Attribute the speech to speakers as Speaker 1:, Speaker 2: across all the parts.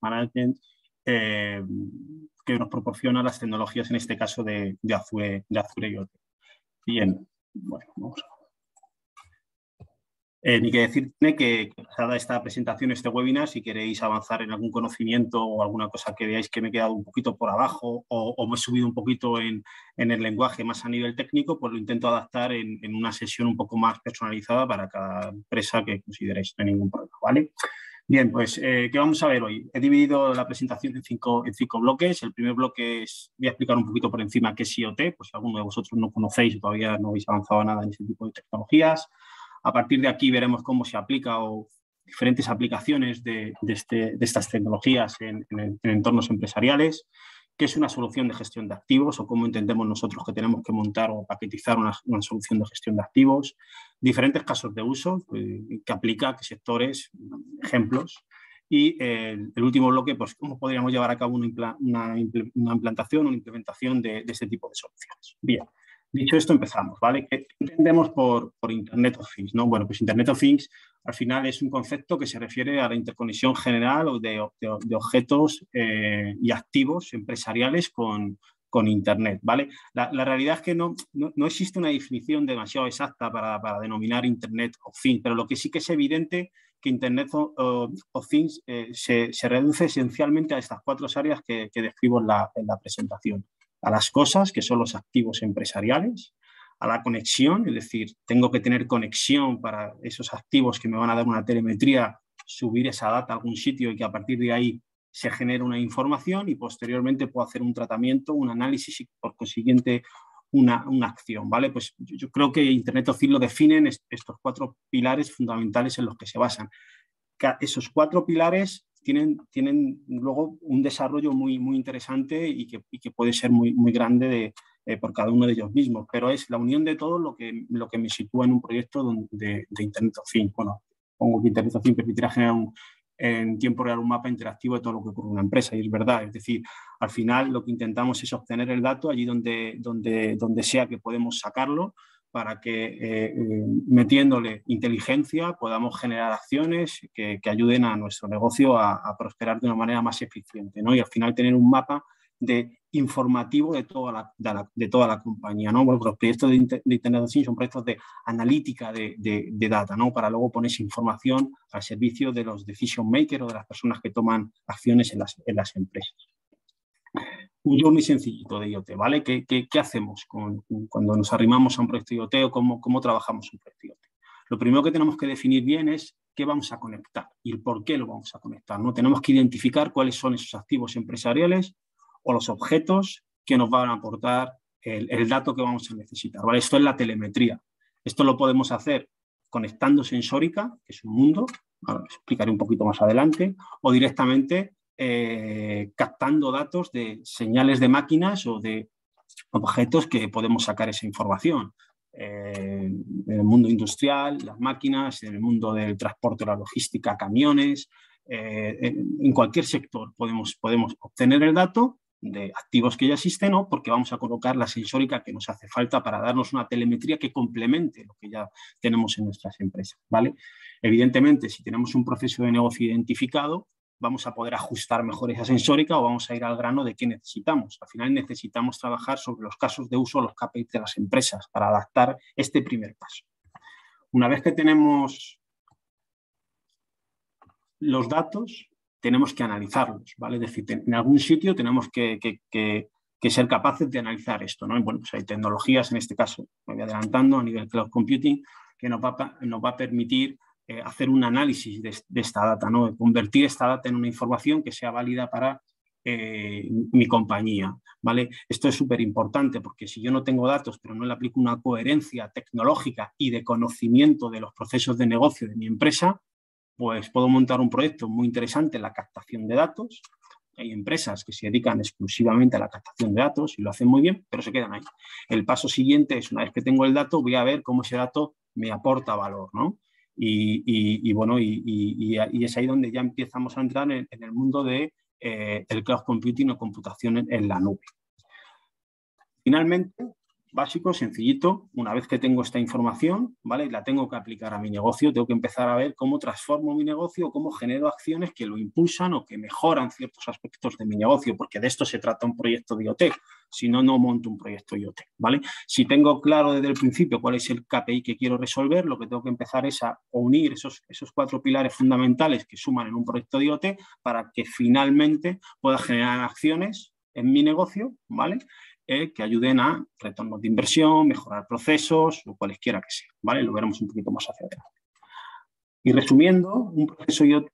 Speaker 1: Management que nos proporciona las tecnologías, en este caso de Azure IoT. Bien, bueno, vamos a ni que decir tiene que, pasada esta presentación, este webinar, si queréis avanzar en algún conocimiento o alguna cosa que veáis que me he quedado un poquito por abajo o me he subido un poquito en el lenguaje más a nivel técnico, pues lo intento adaptar en una sesión un poco más personalizada para cada empresa que consideréis, no hay ningún problema, ¿vale? Bien, pues, ¿qué vamos a ver hoy? He dividido la presentación en cinco bloques. El primer bloque voy a explicar un poquito por encima qué es IoT, pues si alguno de vosotros no conocéis o todavía no habéis avanzado nada en ese tipo de tecnologías. A partir de aquí veremos cómo se aplica o diferentes aplicaciones de estas tecnologías en entornos empresariales, qué es una solución de gestión de activos o cómo entendemos nosotros que tenemos que montar o paquetizar una solución de gestión de activos, diferentes casos de uso que aplica, qué sectores, ejemplos. Y el último bloque, pues cómo podríamos llevar a cabo una implantación, una implementación de este tipo de soluciones. Bien. Dicho esto, empezamos, ¿vale? ¿Qué entendemos por Internet of Things, ¿no? Bueno, pues Internet of Things al final es un concepto que se refiere a la interconexión general de objetos y activos empresariales con Internet, ¿vale? La realidad es que no existe una definición demasiado exacta para denominar Internet of Things, pero lo que sí que es evidente que Internet of Things se reduce esencialmente a estas cuatro áreas que describo en la presentación. A las cosas, que son los activos empresariales, a la conexión, es decir, tengo que tener conexión para esos activos que me van a dar una telemetría, subir esa data a algún sitio y que a partir de ahí se genere una información y posteriormente puedo hacer un tratamiento, un análisis y por consiguiente una acción, ¿vale? Pues yo creo que Internet of Things lo definen estos cuatro pilares fundamentales en los que se basan. Esos cuatro pilares tienen luego un desarrollo muy interesante y que puede ser muy grande por cada uno de ellos mismos, pero es la unión de todo lo que me sitúa en un proyecto de Internet of Things. Bueno, pongo que Internet of Things permitirá generar en tiempo real un mapa interactivo de todo lo que ocurre en una empresa, y es verdad, es decir, al final lo que intentamos es obtener el dato allí donde sea que podemos sacarlo, para que metiéndole inteligencia podamos generar acciones que ayuden a nuestro negocio a prosperar de una manera más eficiente, ¿no? Y al final tener un mapa informativo de toda la compañía, ¿no? Bueno, los proyectos de Internet of Things son proyectos de analítica de data, ¿no? Para luego poner esa información al servicio de los decision makers o de las personas que toman acciones en las empresas. Un journey sencillito de IoT, ¿vale? ¿Qué hacemos cuando nos arrimamos a un proyecto IoT o cómo trabajamos un proyecto IoT? Lo primero que tenemos que definir bien es qué vamos a conectar y el por qué lo vamos a conectar, ¿no? Tenemos que identificar cuáles son esos activos empresariales o los objetos que nos van a aportar el dato que vamos a necesitar, ¿vale? Esto es la telemetría. Esto lo podemos hacer conectando sensórica, que es un mundo, ahora os explicaré un poquito más adelante, o directamente captando datos de señales de máquinas o de objetos que podemos sacar esa información. En el mundo industrial, las máquinas, en el mundo del transporte, la logística, camiones, en cualquier sector podemos obtener el dato de activos que ya existen o porque vamos a colocar la sensórica que nos hace falta para darnos una telemetría que complemente lo que ya tenemos en nuestras empresas, ¿vale? Evidentemente, si tenemos un proceso de negocio identificado, vamos a poder ajustar mejor esa sensórica o vamos a ir al grano de qué necesitamos. Al final necesitamos trabajar sobre los casos de uso, los KPIs de las empresas para adaptar este primer paso. Una vez que tenemos los datos, tenemos que analizarlos, ¿vale? Es decir, en algún sitio tenemos que ser capaces de analizar esto, ¿no? Y bueno, pues hay tecnologías, en este caso, me voy adelantando a nivel cloud computing, que nos va a permitir hacer un análisis de esta data, ¿no? Convertir esta data en una información que sea válida para mi compañía, ¿vale? Esto es súper importante porque si yo no tengo datos, pero no le aplico una coherencia tecnológica y de conocimiento de los procesos de negocio de mi empresa, pues puedo montar un proyecto muy interesante en la captación de datos. Hay empresas que se dedican exclusivamente a la captación de datos y lo hacen muy bien, pero se quedan ahí. El paso siguiente es, una vez que tengo el dato, voy a ver cómo ese dato me aporta valor, ¿no? Y es ahí donde ya empezamos a entrar en el mundo del cloud computing o computación en la nube. Finalmente, básico, sencillito. Una vez que tengo esta información, ¿vale? La tengo que aplicar a mi negocio, tengo que empezar a ver cómo transformo mi negocio, cómo genero acciones que lo impulsan o que mejoran ciertos aspectos de mi negocio, porque de esto se trata un proyecto de IoT. Si no, no monto un proyecto IoT, ¿vale? Si tengo claro desde el principio cuál es el KPI que quiero resolver, lo que tengo que empezar es a unir esos 4 pilares fundamentales que suman en un proyecto de IoT para que finalmente pueda generar acciones en mi negocio, ¿vale? Que ayuden a retornos de inversión, mejorar procesos o cualesquiera que sea, ¿vale? Lo veremos un poquito más hacia adelante. Y resumiendo, un proceso IoT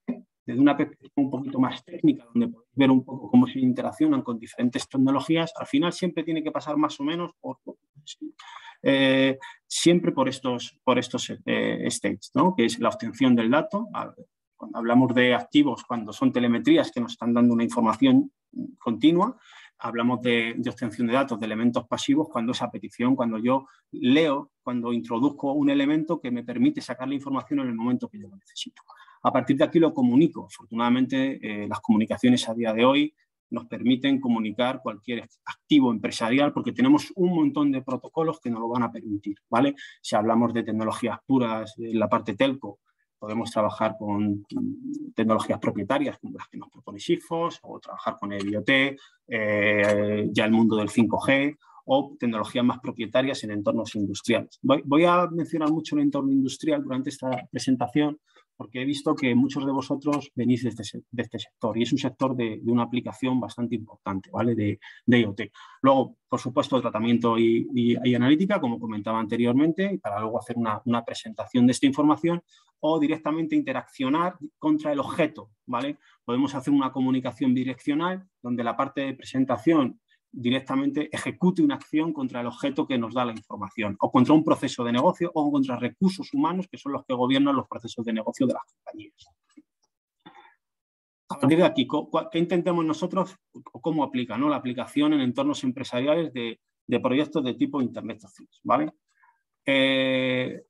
Speaker 1: desde una perspectiva un poquito más técnica, donde podéis ver un poco cómo se interaccionan con diferentes tecnologías, al final siempre tiene que pasar más o menos siempre por estos stages, ¿no? Que es la obtención del dato. Cuando hablamos de activos, cuando son telemetrías que nos están dando una información continua, hablamos de obtención de datos, de elementos pasivos, cuando es a petición, cuando yo leo, cuando introduzco un elemento que me permite sacar la información en el momento que yo lo necesito. A partir de aquí lo comunico. Afortunadamente, las comunicaciones a día de hoy nos permiten comunicar cualquier activo empresarial porque tenemos un montón de protocolos que nos lo van a permitir, ¿vale? Si hablamos de tecnologías puras en la parte telco, podemos trabajar con tecnologías propietarias como las que nos propone Sigfox o trabajar con el IoT, ya el mundo del 5G o tecnologías más propietarias en entornos industriales. Voy a mencionar mucho el entorno industrial durante esta presentación porque he visto que muchos de vosotros venís de este sector y es un sector de una aplicación bastante importante, ¿vale? De IoT. Luego, por supuesto, tratamiento y analítica, como comentaba anteriormente, para luego hacer una presentación de esta información o directamente interaccionar contra el objeto, ¿vale? Podemos hacer una comunicación bidireccional donde la parte de presentación directamente ejecute una acción contra el objeto que nos da la información o contra un proceso de negocio o contra recursos humanos que son los que gobiernan los procesos de negocio de las compañías. A partir de aquí, ¿qué intentamos nosotros o cómo aplica, ¿no? La aplicación en entornos empresariales de proyectos de tipo Internet of Things, ¿vale? Es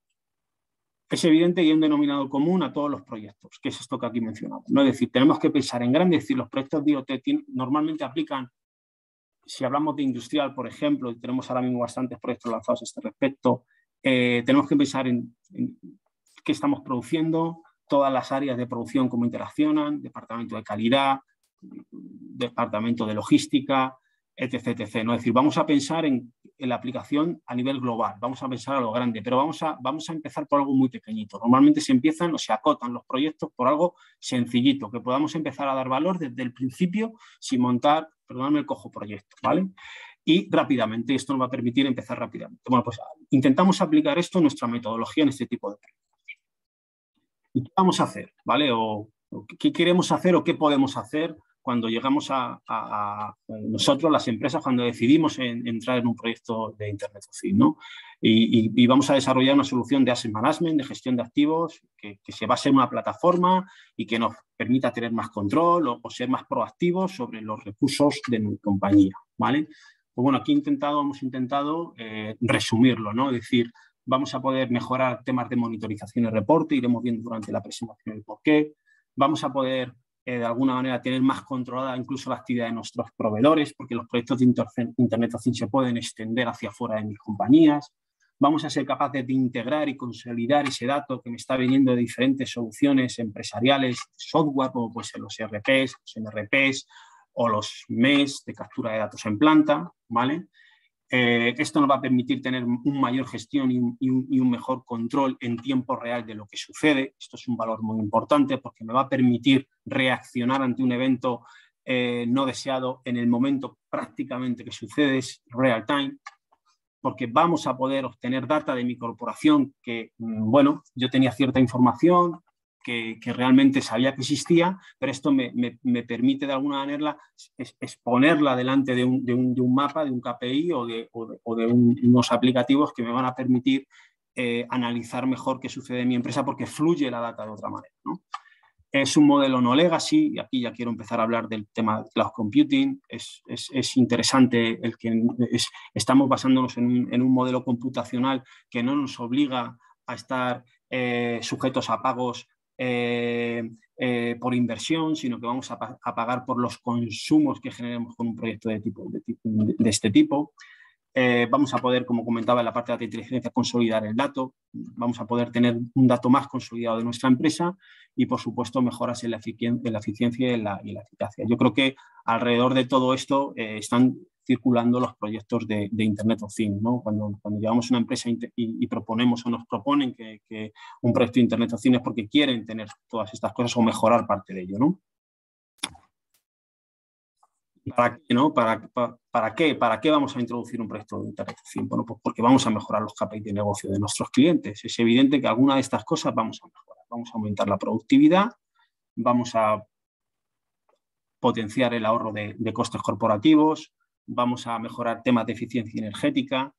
Speaker 1: evidente y hay un denominador común a todos los proyectos, que es esto que aquí mencionamos, ¿no? Es decir, tenemos que pensar en grande, es decir, los proyectos de IoT normalmente aplican. Si hablamos de industrial, por ejemplo, y tenemos ahora mismo bastantes proyectos lanzados a este respecto, tenemos que pensar en qué estamos produciendo, todas las áreas de producción, cómo interaccionan, departamento de calidad, departamento de logística, etc, etc. ¿No? Es decir, vamos a pensar en la aplicación a nivel global, vamos a pensar a lo grande, pero vamos a empezar por algo muy pequeñito. Normalmente se empiezan o se acotan los proyectos por algo sencillito, que podamos empezar a dar valor desde el principio sin montar, perdóname, el cojo proyecto, ¿vale? Y rápidamente, esto nos va a permitir empezar rápidamente. Bueno, pues intentamos aplicar esto en nuestra metodología en este tipo de proyectos. ¿Y qué vamos a hacer? ¿Vale? O qué queremos hacer o qué podemos hacer cuando llegamos a nosotros, las empresas, cuando decidimos entrar en un proyecto de Internet of Things, ¿no? Y vamos a desarrollar una solución de asset management, de gestión de activos, que se base en una plataforma y que nos permita tener más control o ser más proactivos sobre los recursos de mi compañía, ¿vale? Pues bueno, aquí hemos intentado resumirlo, ¿no? Es decir, vamos a poder mejorar temas de monitorización y reporte, iremos viendo durante la presentación el porqué. Vamos a poder de alguna manera tener más controlada incluso la actividad de nuestros proveedores, porque los proyectos de Internet of Things se pueden extender hacia fuera de mis compañías. Vamos a ser capaces de integrar y consolidar ese dato que me está viniendo de diferentes soluciones empresariales, software, como pueden ser los ERPs, los MRPs o los MES de captura de datos en planta, ¿vale? Esto nos va a permitir tener una mayor gestión y un mejor control en tiempo real de lo que sucede. Esto es un valor muy importante porque me va a permitir reaccionar ante un evento no deseado en el momento prácticamente que sucede, es real time, porque vamos a poder obtener data de mi corporación que, bueno, yo tenía cierta información, que realmente sabía que existía, pero esto me permite de alguna manera exponerla delante de un mapa, de un KPI o de unos aplicativos que me van a permitir analizar mejor qué sucede en mi empresa porque fluye la data de otra manera, ¿no? Es un modelo no legacy, y aquí ya quiero empezar a hablar del tema de cloud computing. Es interesante el que estamos basándonos en un modelo computacional que no nos obliga a estar sujetos a pagos por inversión, sino que vamos a pagar por los consumos que generemos con un proyecto de este tipo. Vamos a poder, como comentaba en la parte de la inteligencia, consolidar el dato, vamos a poder tener un dato más consolidado de nuestra empresa y, por supuesto, mejoras en la eficiencia y en la eficacia. Yo creo que alrededor de todo esto están circulando los proyectos de Internet of Things, ¿no? Cuando llevamos una empresa y proponemos o nos proponen que un proyecto de Internet of Things es porque quieren tener todas estas cosas o mejorar parte de ello, ¿no? ¿Para qué, no? ¿Para qué vamos a introducir un proyecto de Internet of Things? Bueno, pues porque vamos a mejorar los KPIs de negocio de nuestros clientes. Es evidente que alguna de estas cosas vamos a mejorar. Vamos a aumentar la productividad, vamos a potenciar el ahorro de costes corporativos, vamos a mejorar temas de eficiencia energética.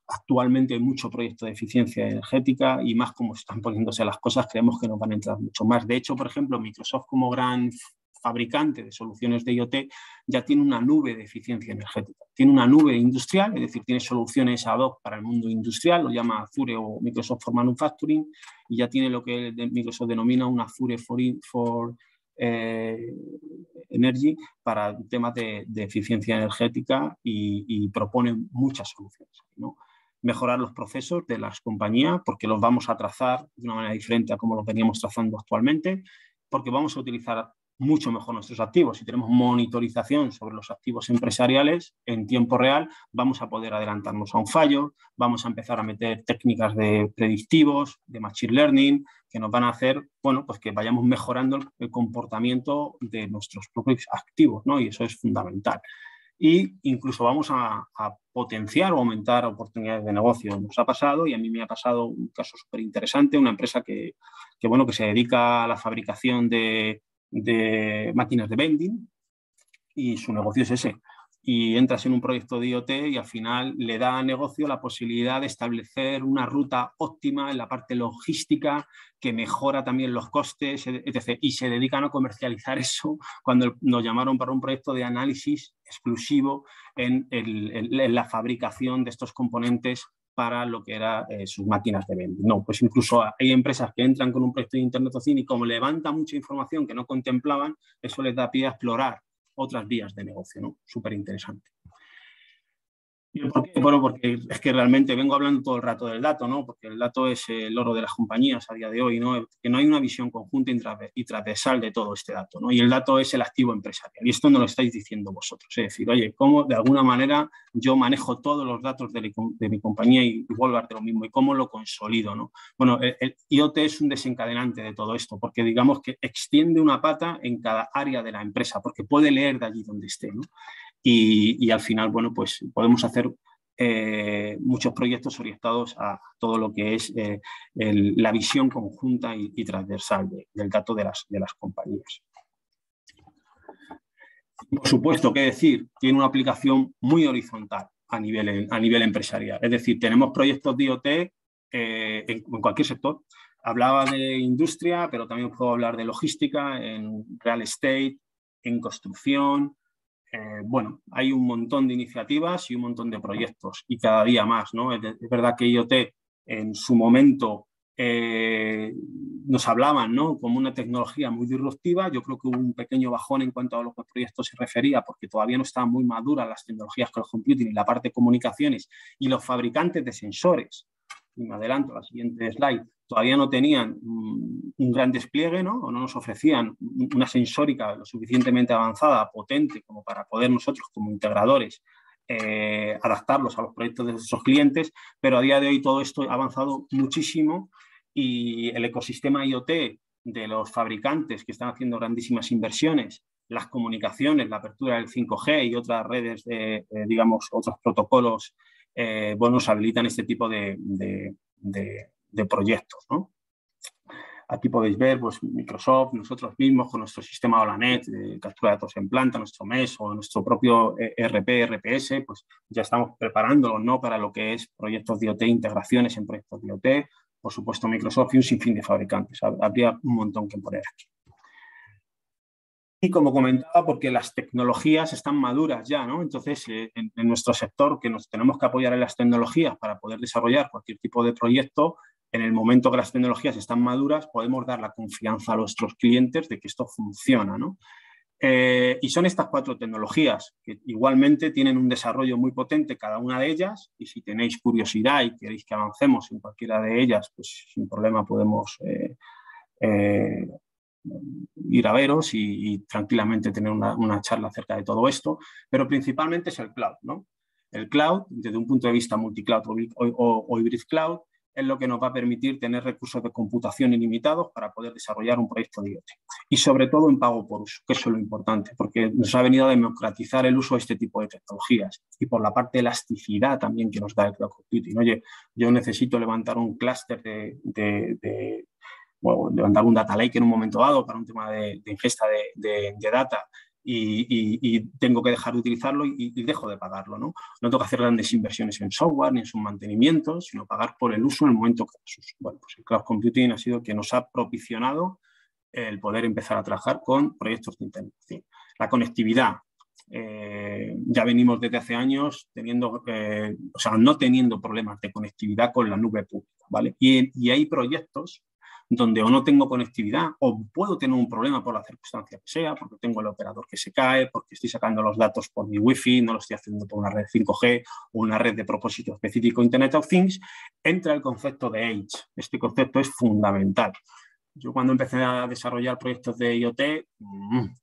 Speaker 1: Actualmente hay mucho proyecto de eficiencia energética y más como están poniéndose las cosas, creemos que nos van a entrar mucho más. De hecho, por ejemplo, Microsoft como gran fabricante de soluciones de IoT ya tiene una nube de eficiencia energética. Tiene una nube industrial, es decir, tiene soluciones ad hoc para el mundo industrial, lo llama Azure o Microsoft for Manufacturing, y ya tiene lo que Microsoft denomina un Azure for Energy para temas de eficiencia energética y propone muchas soluciones, ¿no? Mejorar los procesos de las compañías porque los vamos a trazar de una manera diferente a como los veníamos trazando actualmente, porque vamos a utilizar mucho mejor nuestros activos. Si tenemos monitorización sobre los activos empresariales en tiempo real, vamos a poder adelantarnos a un fallo, vamos a empezar a meter técnicas de predictivos, de machine learning, que nos van a hacer, bueno, pues que vayamos mejorando el comportamiento de nuestros propios activos, ¿no? Y eso es fundamental. Y incluso vamos a potenciar o aumentar oportunidades de negocio. Nos ha pasado, y a mí me ha pasado un caso súper interesante, una empresa que se dedica a la fabricación de máquinas de vending y su negocio es ese. Y entras en un proyecto de IoT y al final le da a negocio la posibilidad de establecer una ruta óptima en la parte logística que mejora también los costes, etc. Y se dedican a comercializar eso cuando nos llamaron para un proyecto de análisis exclusivo en la fabricación de estos componentes para lo que eran sus máquinas de vending. No, pues incluso hay empresas que entran con un proyecto de Internet of Things y como levanta mucha información que no contemplaban, eso les da pie a explorar otras vías de negocio, ¿no? Súper interesante. ¿Y por qué? Bueno, porque es que realmente vengo hablando todo el rato del dato, ¿no? Porque el dato es el oro de las compañías a día de hoy, ¿no? Que no hay una visión conjunta y transversal de todo este dato, ¿no? Y el dato es el activo empresarial. Y esto no lo estáis diciendo vosotros. Es decir, oye, ¿cómo de alguna manera yo manejo todos los datos de mi compañía y vuelvo a darte lo mismo? ¿Y cómo lo consolido, no? Bueno, el IoT es un desencadenante de todo esto, porque digamos que extiende una pata en cada área de la empresa, porque puede leer de allí donde esté, ¿no? Y al final, bueno, pues podemos hacer muchos proyectos orientados a todo lo que es la visión conjunta y transversal del dato de las compañías. Por supuesto, qué decir, tiene una aplicación muy horizontal a nivel empresarial. Es decir, tenemos proyectos de IoT en cualquier sector. Hablaba de industria, pero también puedo hablar de logística, en real estate, en construcción. Bueno, hay un montón de iniciativas y un montón de proyectos y cada día más, ¿no? Es verdad que IoT en su momento nos hablaban, ¿no? Como una tecnología muy disruptiva. Yo creo que hubo un pequeño bajón en cuanto a los proyectos se refería porque todavía no estaban muy maduras las tecnologías con el computing y la parte de comunicaciones y los fabricantes de sensores. Y me adelanto a la siguiente slide. Todavía no tenían un gran despliegue, ¿no? O no nos ofrecían una sensórica lo suficientemente avanzada, potente, como para poder nosotros, como integradores, adaptarlos a los proyectos de nuestros clientes, pero a día de hoy todo esto ha avanzado muchísimo y el ecosistema IoT de los fabricantes que están haciendo grandísimas inversiones, las comunicaciones, la apertura del 5G y otras redes, digamos, otros protocolos, bueno, nos habilitan este tipo de proyectos, ¿no? Aquí podéis ver, pues, Microsoft, nosotros mismos con nuestro sistema Holanet de captura de datos en planta, nuestro MES o nuestro propio RPS, pues ya estamos preparándolos, ¿no? Para lo que es proyectos de IoT, integraciones en proyectos de IoT, por supuesto Microsoft y un sinfín de fabricantes. Habría un montón que poner aquí. Y como comentaba, porque las tecnologías están maduras ya, ¿no? Entonces, en nuestro sector, que nos tenemos que apoyar en las tecnologías para poder desarrollar cualquier tipo de proyecto, en el momento que las tecnologías están maduras, podemos dar la confianza a nuestros clientes de que esto funciona, ¿no? Y son estas 4 tecnologías que igualmente tienen un desarrollo muy potente cada una de ellas, y si tenéis curiosidad y queréis que avancemos en cualquiera de ellas, pues sin problema podemos ir a veros y tranquilamente tener una charla acerca de todo esto, pero principalmente es el cloud, ¿no? El cloud, desde un punto de vista multicloud o hybrid cloud, es lo que nos va a permitir tener recursos de computación ilimitados para poder desarrollar un proyecto de IoT. Y sobre todo en pago por uso, que eso es lo importante, porque nos ha venido a democratizar el uso de este tipo de tecnologías. Y por la parte de elasticidad también que nos da el cloud computing. Oye, yo necesito levantar un clúster bueno, levantar un data lake en un momento dado para un tema de ingesta de data, y tengo que dejar de utilizarlo y dejo de pagarlo, ¿no? No tengo que hacer grandes inversiones en software ni en su mantenimiento, sino pagar por el uso en el momento que es uso. Bueno, pues el cloud computing ha sido el que nos ha propiciado el poder empezar a trabajar con proyectos de Internet. Sí. La conectividad. Ya venimos desde hace años teniendo, no teniendo problemas de conectividad con la nube pública, ¿vale? Y hay proyectos donde o no tengo conectividad o puedo tener un problema por la circunstancia que sea, porque tengo el operador que se cae, porque estoy sacando los datos por mi wifi, no lo estoy haciendo por una red 5G o una red de propósito específico Internet of Things, entra el concepto de Edge. Este concepto es fundamental. Yo cuando empecé a desarrollar proyectos de IoT,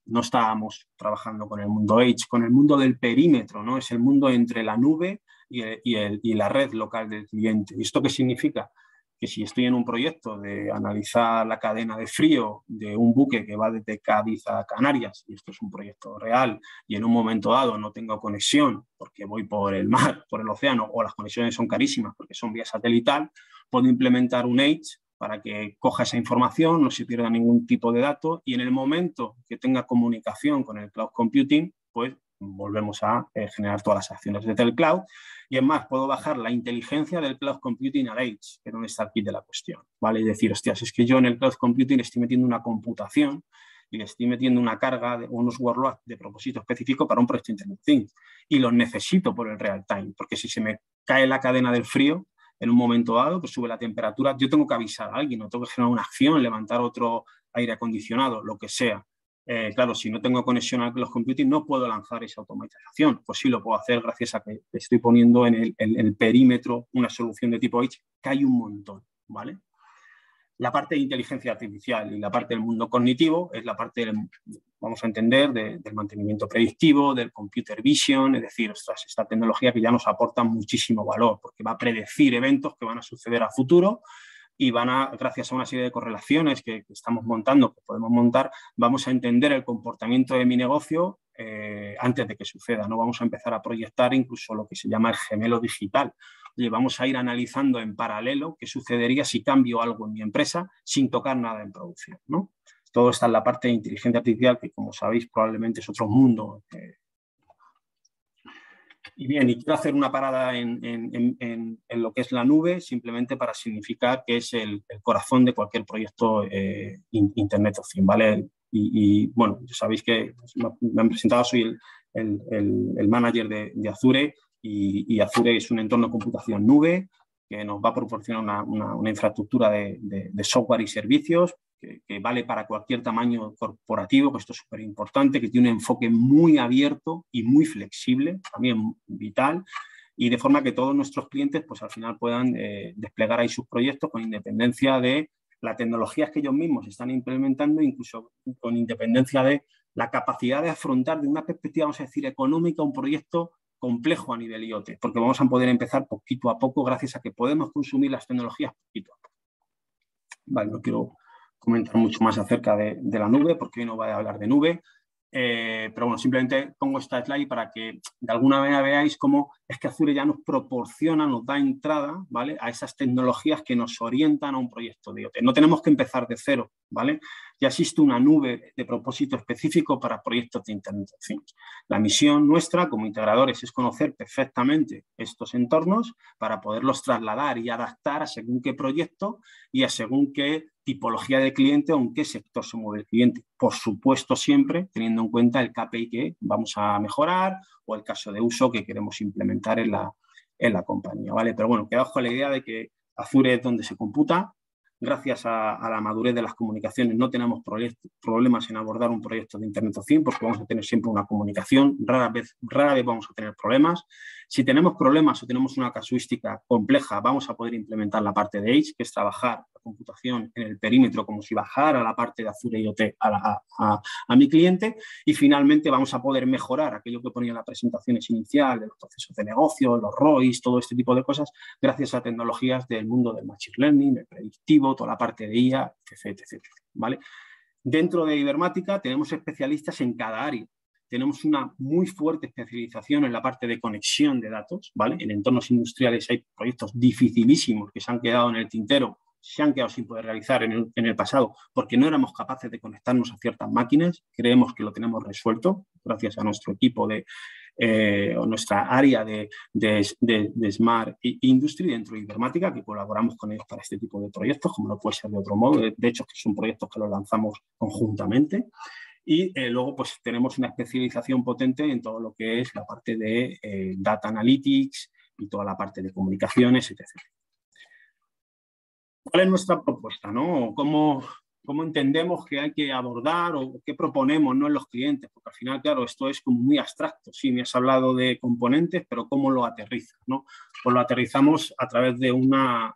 Speaker 1: no estábamos trabajando con el mundo Edge, con el mundo del perímetro, ¿no? Es el mundo entre la nube y la red local del cliente. ¿Y esto qué significa? Que si estoy en un proyecto de analizar la cadena de frío de un buque que va desde Cádiz a Canarias, y esto es un proyecto real, y en un momento dado no tengo conexión porque voy por el mar, por el océano, o las conexiones son carísimas porque son vía satelital, puedo implementar un Edge para que coja esa información, no se pierda ningún tipo de dato, y en el momento que tenga comunicación con el cloud computing, pues volvemos a generar todas las acciones desde el cloud. Y es más, puedo bajar la inteligencia del cloud computing al Edge, que es donde está el kit de la cuestión, ¿vale? Y decir, hostias, es que yo en el cloud computing estoy metiendo una computación y le estoy metiendo una carga de unos workloads de propósito específico para un proyecto Internet of Things, y los necesito por el real time, porque si se me cae la cadena del frío en un momento dado, pues sube la temperatura, yo tengo que avisar a alguien, o tengo que generar una acción, levantar otro aire acondicionado, lo que sea. Claro, si no tengo conexión a los computing, no puedo lanzar esa automatización. Pues sí lo puedo hacer gracias a que estoy poniendo en el perímetro una solución de tipo Edge, que hay un montón, ¿vale? La parte de inteligencia artificial y la parte del mundo cognitivo es la parte, vamos a entender, del mantenimiento predictivo, del computer vision, es decir, ostras, esta tecnología que ya nos aporta muchísimo valor, porque va a predecir eventos que van a suceder a futuro, y gracias a una serie de correlaciones que estamos montando, que podemos montar, vamos a entender el comportamiento de mi negocio antes de que suceda, ¿no? Vamos a empezar a proyectar incluso lo que se llama el gemelo digital. Oye, vamos a ir analizando en paralelo qué sucedería si cambio algo en mi empresa sin tocar nada en producción, ¿no? Todo está en la parte de inteligencia artificial, que como sabéis probablemente es otro mundo. Y bien, y quiero hacer una parada en lo que es la nube, simplemente para significar que es el corazón de cualquier proyecto Internet of Things, ¿vale? Bueno, sabéis que me han presentado, soy el manager de Azure, y Azure es un entorno de computación nube que nos va a proporcionar una infraestructura de software y servicios que vale para cualquier tamaño corporativo, que esto es súper importante, que tiene un enfoque muy abierto y muy flexible, también vital, y de forma que todos nuestros clientes pues al final puedan desplegar ahí sus proyectos con independencia de las tecnologías que ellos mismos están implementando, incluso con independencia de la capacidad de afrontar de una perspectiva, vamos a decir, económica, un proyecto complejo a nivel IoT, porque vamos a poder empezar poquito a poco gracias a que podemos consumir las tecnologías poquito a poco. Vale, no quiero comentar mucho más acerca de la nube, porque hoy no voy a hablar de nube, pero bueno, simplemente pongo esta slide para que de alguna manera veáis cómo es que Azure ya nos proporciona, nos da entrada, ¿vale?, a esas tecnologías que nos orientan a un proyecto de IoT. No tenemos que empezar de cero, ¿vale? Ya existe una nube de propósito específico para proyectos de Internet of Things. La misión nuestra como integradores es conocer perfectamente estos entornos para poderlos trasladar y adaptar a según qué proyecto y a según qué tipología de cliente o en qué sector se mueve el cliente. Por supuesto, siempre teniendo en cuenta el KPI que vamos a mejorar o el caso de uso que queremos implementar en la compañía, ¿vale? Pero bueno, quedaos con la idea de que Azure es donde se computa, gracias a la madurez de las comunicaciones, no tenemos problemas en abordar un proyecto de Internet of Things porque vamos a tener siempre una comunicación, rara vez vamos a tener problemas. Si tenemos problemas o tenemos una casuística compleja, vamos a poder implementar la parte de Edge, que es trabajar la computación en el perímetro como si bajara la parte de Azure IoT a mi cliente. Y finalmente vamos a poder mejorar aquello que ponía en las presentaciones iniciales, los procesos de negocio, los ROIs, todo este tipo de cosas, gracias a tecnologías del mundo del Machine Learning, el predictivo, toda la parte de IA, etc. ¿Vale? Dentro de Ibermática tenemos especialistas en cada área. Tenemos una muy fuerte especialización en la parte de conexión de datos, ¿vale? En entornos industriales hay proyectos dificilísimos que se han quedado en el tintero, se han quedado sin poder realizar en el pasado porque no éramos capaces de conectarnos a ciertas máquinas. Creemos que lo tenemos resuelto gracias a nuestro equipo o nuestra área de Smart Industry dentro de Ibermática, que colaboramos con ellos para este tipo de proyectos, como no puede ser de otro modo. De hecho, que son proyectos que los lanzamos conjuntamente. Y luego pues tenemos una especialización potente en todo lo que es la parte de Data Analytics y toda la parte de comunicaciones, etc. ¿Cuál es nuestra propuesta, ¿no? ¿Cómo entendemos que hay que abordar o qué proponemos, ¿no?, en los clientes? Porque al final, claro, esto es como muy abstracto. Sí, me has hablado de componentes, pero ¿cómo lo aterrizas, ¿no? Pues lo aterrizamos a través de una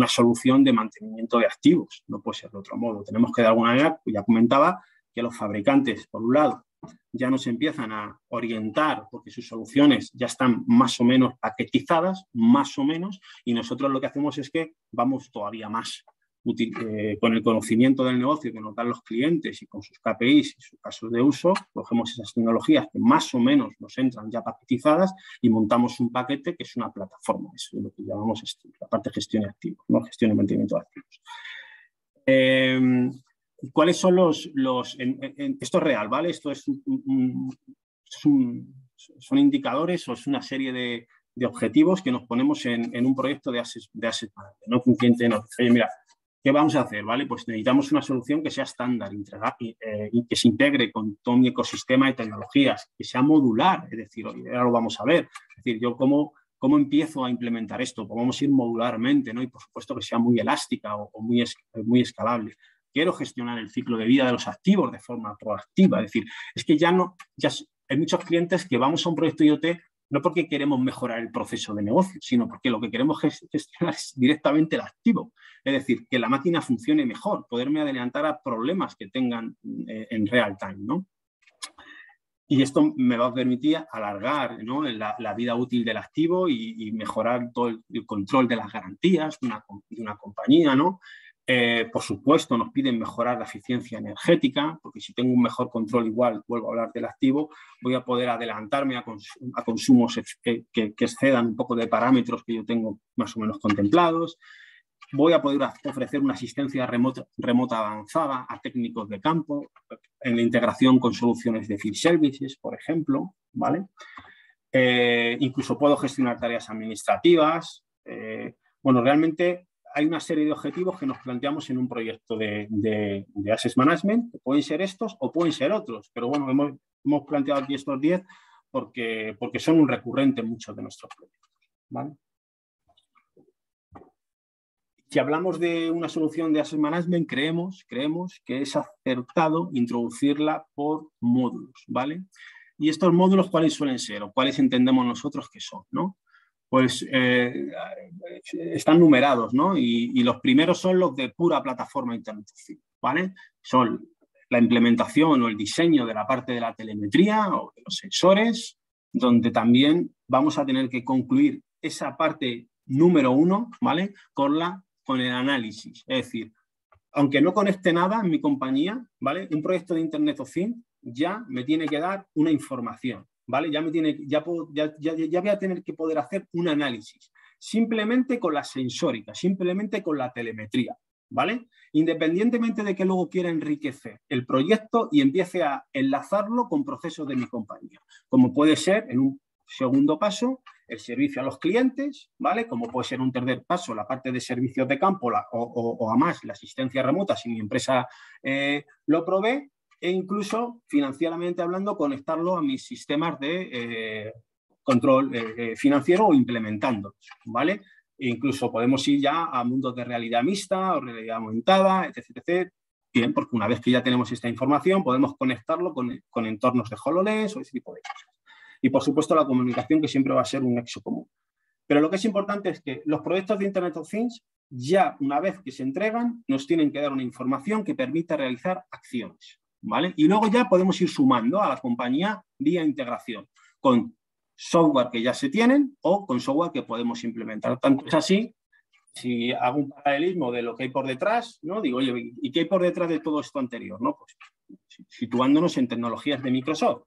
Speaker 1: solución de mantenimiento de activos. No puede ser de otro modo. Tenemos que, de alguna manera, ya comentaba, que los fabricantes, por un lado, ya nos empiezan a orientar porque sus soluciones ya están más o menos paquetizadas, más o menos, y nosotros lo que hacemos es que vamos todavía más. Con el conocimiento del negocio que nos dan los clientes y con sus KPIs y sus casos de uso, cogemos esas tecnologías que más o menos nos entran ya paquetizadas y montamos un paquete que es una plataforma. Eso es lo que llamamos la parte de gestión de activos, ¿no? Gestión y mantenimiento de activos. ¿Cuáles son esto es real, ¿vale? Esto es son indicadores o es una serie de objetivos que nos ponemos en un proyecto de asset management, ¿no? Que un cliente nos dice, oye, mira, ¿qué vamos a hacer? ¿Vale? Pues necesitamos una solución que sea estándar y que se integre con todo mi ecosistema de tecnologías, que sea modular, es decir, ahora lo vamos a ver. Es decir, yo cómo empiezo a implementar esto, pues vamos a ir modularmente, ¿no? Y por supuesto que sea muy elástica o muy escalable. Quiero gestionar el ciclo de vida de los activos de forma proactiva. Es decir, es que ya hay muchos clientes que vamos a un proyecto IoT no porque queremos mejorar el proceso de negocio, sino porque lo que queremos gestionar es directamente el activo. Es decir, que la máquina funcione mejor, poderme adelantar a problemas que tengan en real time, ¿no? Y esto me va a permitir alargar, ¿no?, la vida útil del activo y mejorar todo el control de las garantías de una compañía, ¿no? Por supuesto, nos piden mejorar la eficiencia energética, porque si tengo un mejor control, igual, vuelvo a hablar del activo, voy a poder adelantarme a consumos que excedan un poco de parámetros que yo tengo más o menos contemplados. Voy a poder ofrecer una asistencia remota avanzada a técnicos de campo en la integración con soluciones de field services, por ejemplo, ¿vale? Incluso puedo gestionar tareas administrativas. Bueno, realmente hay una serie de objetivos que nos planteamos en un proyecto de Asset Management, que pueden ser estos o pueden ser otros, pero bueno, hemos planteado aquí estos 10 porque son un recurrente en muchos de nuestros proyectos, ¿vale? Si hablamos de una solución de Asset Management, creemos que es acertado introducirla por módulos, ¿vale? Y estos módulos, ¿cuáles suelen ser o cuáles entendemos nosotros que son, ¿no? Pues están numerados, ¿no? Y los primeros son los de pura plataforma Internet of Things, ¿vale? Son la implementación o el diseño de la parte de la telemetría o de los sensores, donde también vamos a tener que concluir esa parte número 1, ¿vale?, con el análisis. Es decir, aunque no conecte nada en mi compañía, ¿vale?, un proyecto de Internet of Things ya me tiene que dar una información, ¿vale? Ya voy a tener que poder hacer un análisis, simplemente con la sensórica, simplemente con la telemetría, ¿vale? Independientemente de que luego quiera enriquecer el proyecto y empiece a enlazarlo con procesos de mi compañía, como puede ser en un segundo paso el servicio a los clientes, ¿vale? Como puede ser un tercer paso la parte de servicios de campo o a más la asistencia remota si mi empresa lo provee, e incluso financieramente hablando conectarlo a mis sistemas de control financiero o implementándolos, ¿vale? E incluso podemos ir ya a mundos de realidad mixta o realidad aumentada, etc, etc. Bien, porque una vez que ya tenemos esta información, podemos conectarlo con entornos de HoloLens o ese tipo de cosas. Y, por supuesto, la comunicación, que siempre va a ser un nexo común. Pero lo que es importante es que los proyectos de Internet of Things, ya una vez que se entregan, nos tienen que dar una información que permita realizar acciones, ¿vale? Y luego ya podemos ir sumando a la compañía vía integración, con software que ya se tienen o con software que podemos implementar. Tanto es así, si hago un paralelismo de lo que hay por detrás, ¿no? Digo, oye, ¿y qué hay por detrás de todo esto anterior? ¿No? Pues situándonos en tecnologías de Microsoft,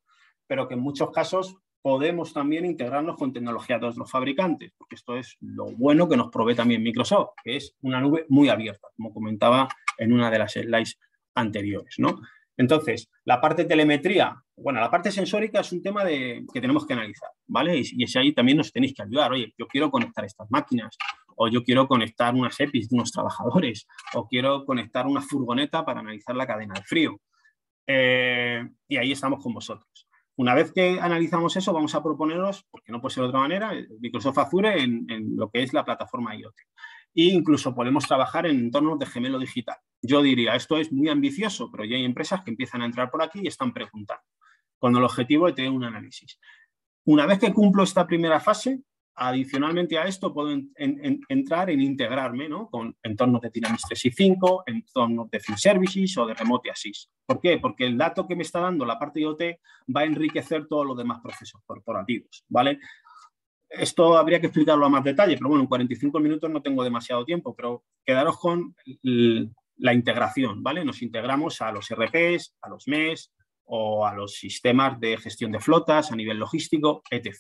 Speaker 1: pero que en muchos casos podemos también integrarnos con tecnologías de los fabricantes, porque esto es lo bueno que nos provee también Microsoft, que es una nube muy abierta, como comentaba en una de las slides anteriores, ¿no? Entonces, la parte de telemetría, bueno, la parte sensórica es un tema que tenemos que analizar, ¿vale? Y es ahí también nos tenéis que ayudar. Oye, yo quiero conectar estas máquinas, o yo quiero conectar unas EPIs de unos trabajadores, o quiero conectar una furgoneta para analizar la cadena de frío. Y ahí estamos con vosotros. Una vez que analizamos eso, vamos a proponeros, porque no puede ser de otra manera, Microsoft Azure en lo que es la plataforma IoT. E incluso podemos trabajar en entornos de gemelo digital. Yo diría, esto es muy ambicioso, pero ya hay empresas que empiezan a entrar por aquí y están preguntando, con el objetivo de tener un análisis. Una vez que cumplo esta primera fase, adicionalmente a esto puedo entrar en integrarme, ¿no? Con entornos de Dynamics 365, entornos de Field Services o de Remote Assist. ¿Por qué? Porque el dato que me está dando la parte IoT va a enriquecer todos los demás procesos corporativos, ¿vale? Esto habría que explicarlo a más detalle, pero bueno, en 45 minutos no tengo demasiado tiempo, pero quedaros con la integración, ¿vale? Nos integramos a los RPs, a los MES o a los sistemas de gestión de flotas a nivel logístico, etc.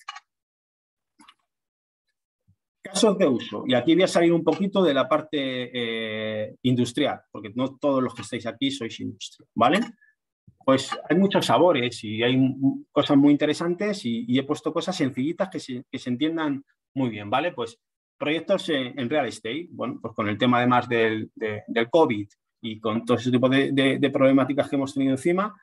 Speaker 1: Casos de uso. Y aquí voy a salir un poquito de la parte industrial, porque no todos los que estáis aquí sois industria, ¿vale? Pues hay muchos sabores y hay cosas muy interesantes y he puesto cosas sencillitas que se entiendan muy bien, ¿vale? Pues proyectos en real estate, bueno, pues con el tema además del COVID y con todo ese tipo de problemáticas que hemos tenido encima,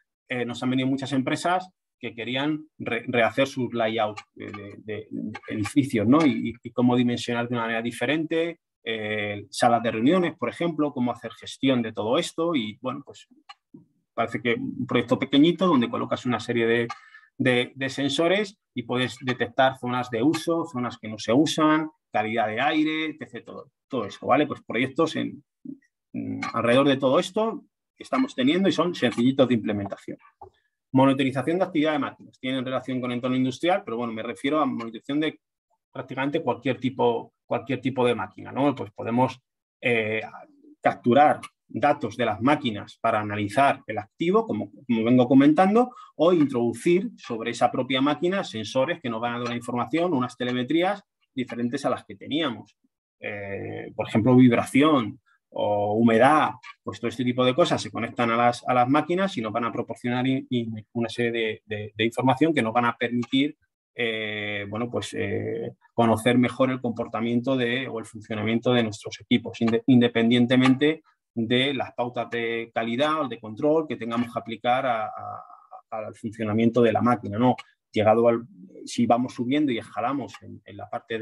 Speaker 1: nos han venido muchas empresas que querían rehacer sus layout de edificios, ¿no? Y cómo dimensionar de una manera diferente, salas de reuniones, por ejemplo, cómo hacer gestión de todo esto y, bueno, pues parece que un proyecto pequeñito donde colocas una serie de sensores y puedes detectar zonas de uso, zonas que no se usan, calidad de aire, etc. Todo eso, ¿vale? Pues proyectos alrededor de todo esto que estamos teniendo y son sencillitos de implementación. Monitorización de actividad de máquinas. Tienen relación con el entorno industrial, pero bueno, me refiero a monitorización de prácticamente cualquier tipo de máquina, ¿no? Pues podemos capturar datos de las máquinas para analizar el activo, como vengo comentando, o introducir sobre esa propia máquina sensores que nos van a dar una información, unas telemetrías diferentes a las que teníamos. Por ejemplo, vibración o humedad, pues todo este tipo de cosas se conectan a las máquinas y nos van a proporcionar una serie de información que nos van a permitir bueno, pues, conocer mejor el comportamiento o el funcionamiento de nuestros equipos, independientemente de las pautas de calidad o de control que tengamos que aplicar al funcionamiento de la máquina, ¿no? Si vamos subiendo y escalamos en la parte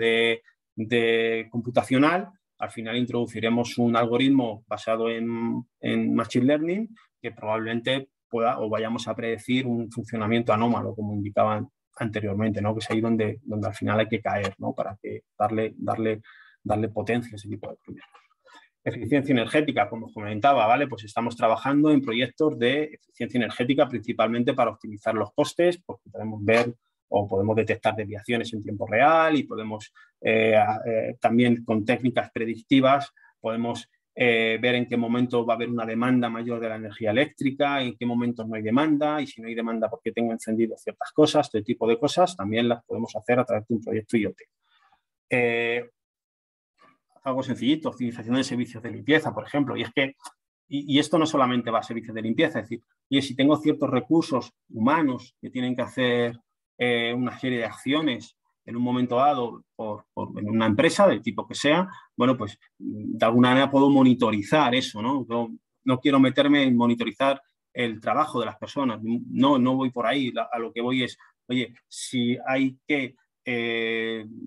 Speaker 1: de computacional, al final introduciremos un algoritmo basado en Machine Learning que probablemente pueda o vayamos a predecir un funcionamiento anómalo, como indicaban anteriormente, ¿no? Que es ahí donde al final hay que caer, ¿no? Para que darle potencia a ese tipo de proyectos. Eficiencia energética, como os comentaba, ¿vale? Pues estamos trabajando en proyectos de eficiencia energética principalmente para optimizar los costes, porque podemos ver o podemos detectar desviaciones en tiempo real y podemos también con técnicas predictivas podemos ver en qué momento va a haber una demanda mayor de la energía eléctrica, en qué momentos no hay demanda y si no hay demanda porque tengo encendido ciertas cosas, este tipo de cosas también las podemos hacer a través de un proyecto IoT. Algo sencillito, optimización de servicios de limpieza, por ejemplo, y es que y esto no solamente va a servicios de limpieza, es decir, y si tengo ciertos recursos humanos que tienen que hacer una serie de acciones en un momento dado en una empresa, del tipo que sea, bueno, pues de alguna manera puedo monitorizar eso, ¿no? No quiero meterme en monitorizar el trabajo de las personas, no voy por ahí, a lo que voy es, oye, si hay que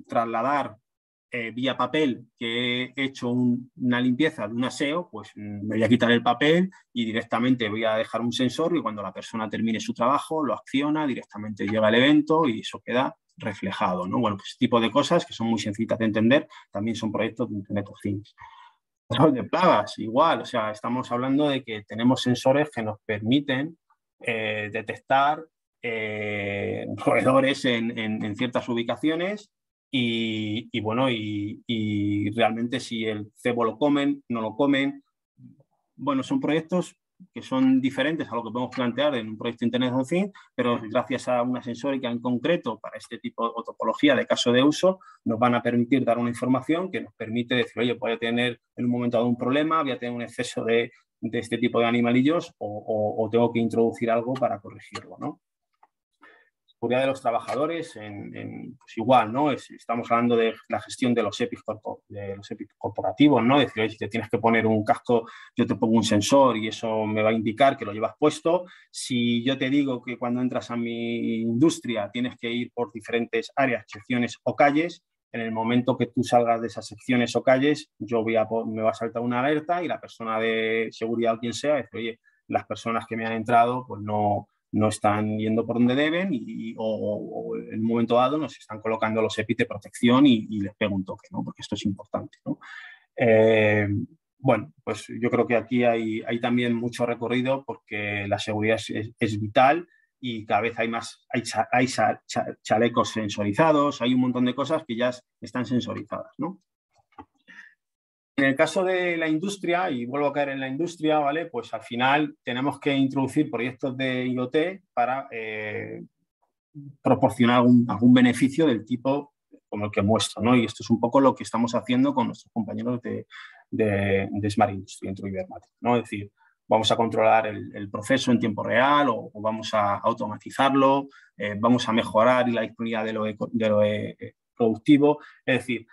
Speaker 1: trasladar vía papel que he hecho una limpieza de un aseo, pues me voy a quitar el papel y directamente voy a dejar un sensor y cuando la persona termine su trabajo lo acciona, directamente llega al evento y eso queda reflejado, ¿no? Bueno, pues ese tipo de cosas que son muy sencillas de entender también son proyectos de Internet of Things. Control de plagas, igual, o sea, estamos hablando de que tenemos sensores que nos permiten detectar roedores en ciertas ubicaciones y bueno, y realmente si el cebo lo comen, no lo comen. Bueno, son proyectos que son diferentes a lo que podemos plantear en un proyecto de Internet of Things, pero gracias a una sensórica en concreto para este tipo de topología de caso de uso, nos van a permitir dar una información que nos permite decir, oye, voy a tener en un momento dado un problema, voy a tener un exceso de este tipo de animalillos o tengo que introducir algo para corregirlo, ¿no? Seguridad de los trabajadores, pues igual, ¿no? Estamos hablando de la gestión de los EPIs corporativos, ¿no? Es decir, si te tienes que poner un casco, yo te pongo un sensor y eso me va a indicar que lo llevas puesto. Si yo te digo que cuando entras a mi industria tienes que ir por diferentes áreas, secciones o calles, en el momento que tú salgas de esas secciones o calles, me va a saltar una alerta y la persona de seguridad o quien sea dice, oye, las personas que me han entrado, pues no están yendo por donde deben o en un momento dado nos están colocando los EPIs de protección y les pego un toque, ¿no? Porque esto es importante, ¿no? Bueno, pues yo creo que aquí hay también mucho recorrido porque la seguridad es vital y cada vez hay chalecos sensorizados, hay un montón de cosas que ya están sensorizadas, ¿no? En el caso de la industria, y vuelvo a caer en la industria, ¿vale? Pues al final tenemos que introducir proyectos de IoT para proporcionar algún beneficio del tipo como el que muestro, ¿no? Y esto es un poco lo que estamos haciendo con nuestros compañeros de Smart Industry dentro de Ibermática, ¿no? Es decir, vamos a controlar el proceso en tiempo real o vamos a automatizarlo, vamos a mejorar la disponibilidad de lo productivo, es decir,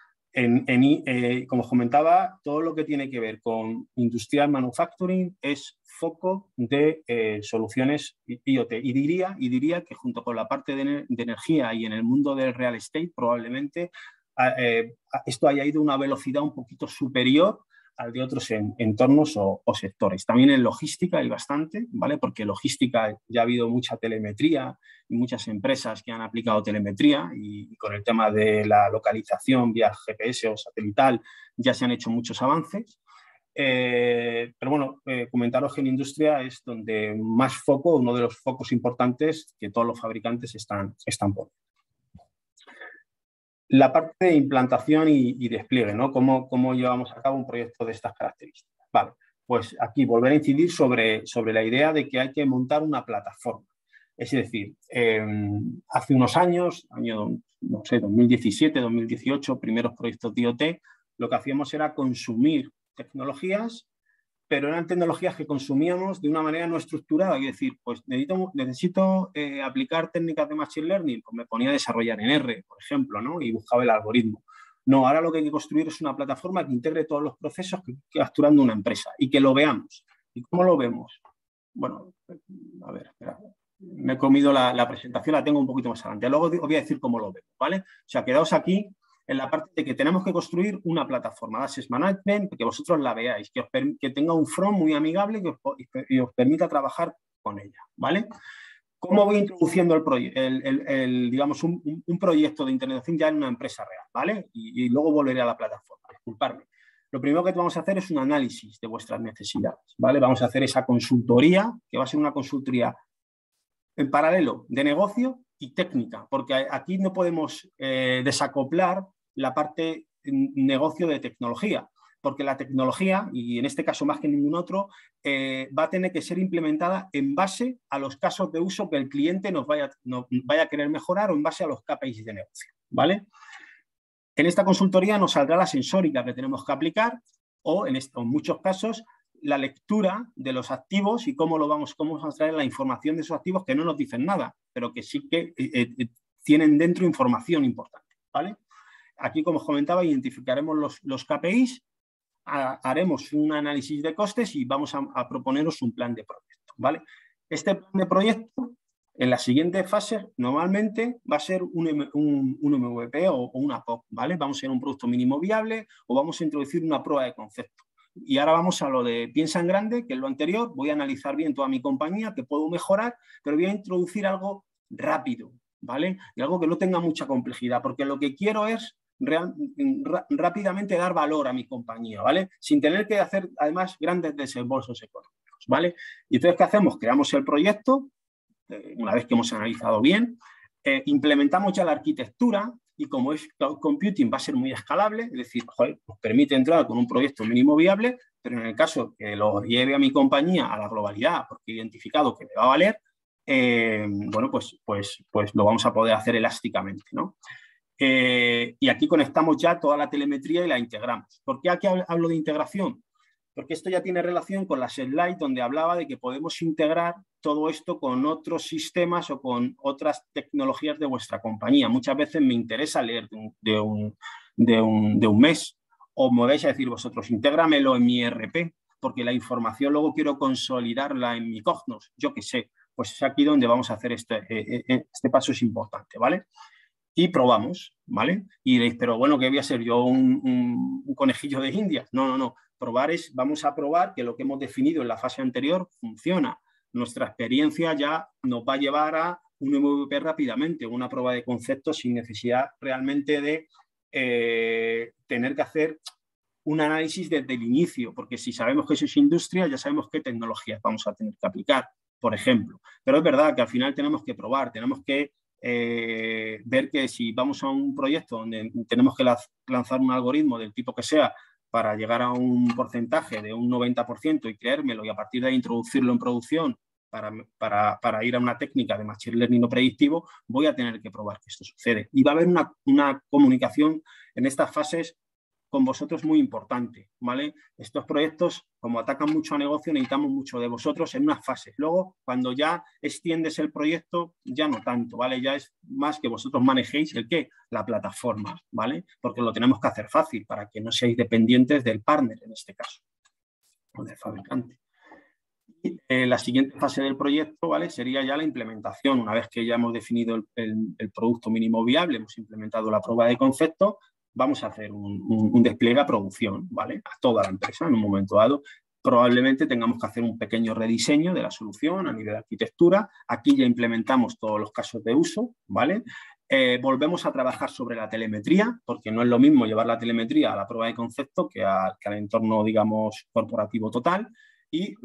Speaker 1: como comentaba, todo lo que tiene que ver con industrial manufacturing es foco de soluciones IoT. Y diría que junto con la parte de energía y en el mundo del real estate, probablemente esto haya ido a una velocidad un poquito superior al de otros entornos o sectores. También en logística hay bastante, ¿vale? Porque en logística ya ha habido mucha telemetría y muchas empresas que han aplicado telemetría y con el tema de la localización vía GPS o satelital ya se han hecho muchos avances. Pero bueno, comentaros que en industria es donde más foco, uno de los focos importantes que todos los fabricantes están por. La parte de implantación y despliegue, ¿no? ¿Cómo llevamos a cabo un proyecto de estas características? Vale, pues aquí volver a incidir sobre la idea de que hay que montar una plataforma. Es decir, hace unos años, no sé, 2017, 2018, primeros proyectos de IoT, lo que hacíamos era consumir tecnologías, pero eran tecnologías que consumíamos de una manera no estructurada. Es decir, pues necesito aplicar técnicas de Machine Learning, pues me ponía a desarrollar en R, por ejemplo, ¿no? Y buscaba el algoritmo. No, ahora lo que hay que construir es una plataforma que integre todos los procesos que capturando una empresa y que lo veamos. ¿Y cómo lo vemos? Bueno, a ver, espera. Me he comido la presentación, la tengo un poquito más adelante. Luego os voy a decir cómo lo vemos, ¿vale? O sea, quedaos aquí en la parte de que tenemos que construir una plataforma de Access Management, que vosotros la veáis, que tenga un front muy amigable y os permita trabajar con ella, ¿vale? ¿Cómo voy introduciendo digamos, un proyecto de Internet of Things ya en una empresa real, ¿vale? Y luego volveré a la plataforma, disculpadme. Lo primero que vamos a hacer es un análisis de vuestras necesidades, ¿vale? Vamos a hacer esa consultoría, que va a ser una consultoría en paralelo de negocio y técnica, porque aquí no podemos desacoplar la parte negocio de tecnología, porque la tecnología, y en este caso más que ningún otro, va a tener que ser implementada en base a los casos de uso que el cliente nos vaya a querer mejorar o en base a los KPIs de negocio, ¿vale? En esta consultoría nos saldrá la sensórica que tenemos que aplicar o en muchos casos la lectura de los activos y cómo vamos a traer la información de esos activos que no nos dicen nada, pero que sí que tienen dentro información importante, ¿vale? Aquí, como os comentaba, identificaremos los KPIs, haremos un análisis de costes y vamos a proponeros un plan de proyecto, ¿vale? Este plan de proyecto En las siguientes fases, normalmente va a ser un MVP o una POC, ¿vale? Vamos a ir a un producto mínimo viable o vamos a introducir una prueba de concepto. Y ahora vamos a lo de piensa en grande, que es lo anterior. Voy a analizar bien toda mi compañía, que puedo mejorar, pero voy a introducir algo rápido, ¿vale? Y algo que no tenga mucha complejidad, porque lo que quiero es rápidamente dar valor a mi compañía, ¿vale? Sin tener que hacer, además, grandes desembolsos económicos, ¿vale? Y entonces, ¿qué hacemos? Creamos el proyecto, una vez que hemos analizado bien, implementamos ya la arquitectura y como es cloud computing va a ser muy escalable, es decir, joder, nos permite entrar con un proyecto mínimo viable, pero en el caso que lo lleve a mi compañía a la globalidad, porque he identificado que me va a valer, bueno, pues lo vamos a poder hacer elásticamente, ¿no? Y aquí conectamos ya toda la telemetría y la integramos. ¿Por qué aquí hablo de integración? Porque esto ya tiene relación con la slide donde hablaba de que podemos integrar todo esto con otros sistemas o con otras tecnologías de vuestra compañía. Muchas veces me interesa leer de un mes o me vais a decir vosotros, intégramelo en mi ERP, porque la información luego quiero consolidarla en mi Cognos, yo qué sé. Pues es aquí donde vamos a hacer este paso, es importante, ¿vale? Y probamos, ¿vale? Y diréis, pero bueno, ¿qué voy a ser yo? ¿Un conejillo de Indias? No. Probar es, vamos a probar que lo que hemos definido en la fase anterior funciona. Nuestra experiencia ya nos va a llevar a un MVP rápidamente, una prueba de concepto sin necesidad realmente de tener que hacer un análisis desde el inicio, porque si sabemos que eso es industria, ya sabemos qué tecnologías vamos a tener que aplicar, por ejemplo. Pero es verdad que al final tenemos que probar, tenemos que ver que si vamos a un proyecto donde tenemos que lanzar un algoritmo del tipo que sea para llegar a un porcentaje de un 90% y creérmelo y a partir de ahí introducirlo en producción para ir a una técnica de machine learning no predictivo, voy a tener que probar que esto sucede. Y va a haber una comunicación en estas fases con vosotros muy importante, ¿vale? Estos proyectos, como atacan mucho a negocio, necesitamos mucho de vosotros en unas fases. Luego, cuando ya extiendes el proyecto, ya no tanto, ¿vale? Ya es más que vosotros manejéis el qué, la plataforma, ¿vale? Porque lo tenemos que hacer fácil para que no seáis dependientes del partner, en este caso, o del fabricante. Y, la siguiente fase del proyecto, ¿vale? Sería ya la implementación. Una vez que ya hemos definido el producto mínimo viable, hemos implementado la prueba de concepto, vamos a hacer un despliegue a producción, ¿vale? A toda la empresa en un momento dado. Probablemente tengamos que hacer un pequeño rediseño de la solución a nivel de arquitectura. Aquí ya implementamos todos los casos de uso, ¿vale? Volvemos a trabajar sobre la telemetría, porque no es lo mismo llevar la telemetría a la prueba de concepto que al entorno, digamos, corporativo total. Y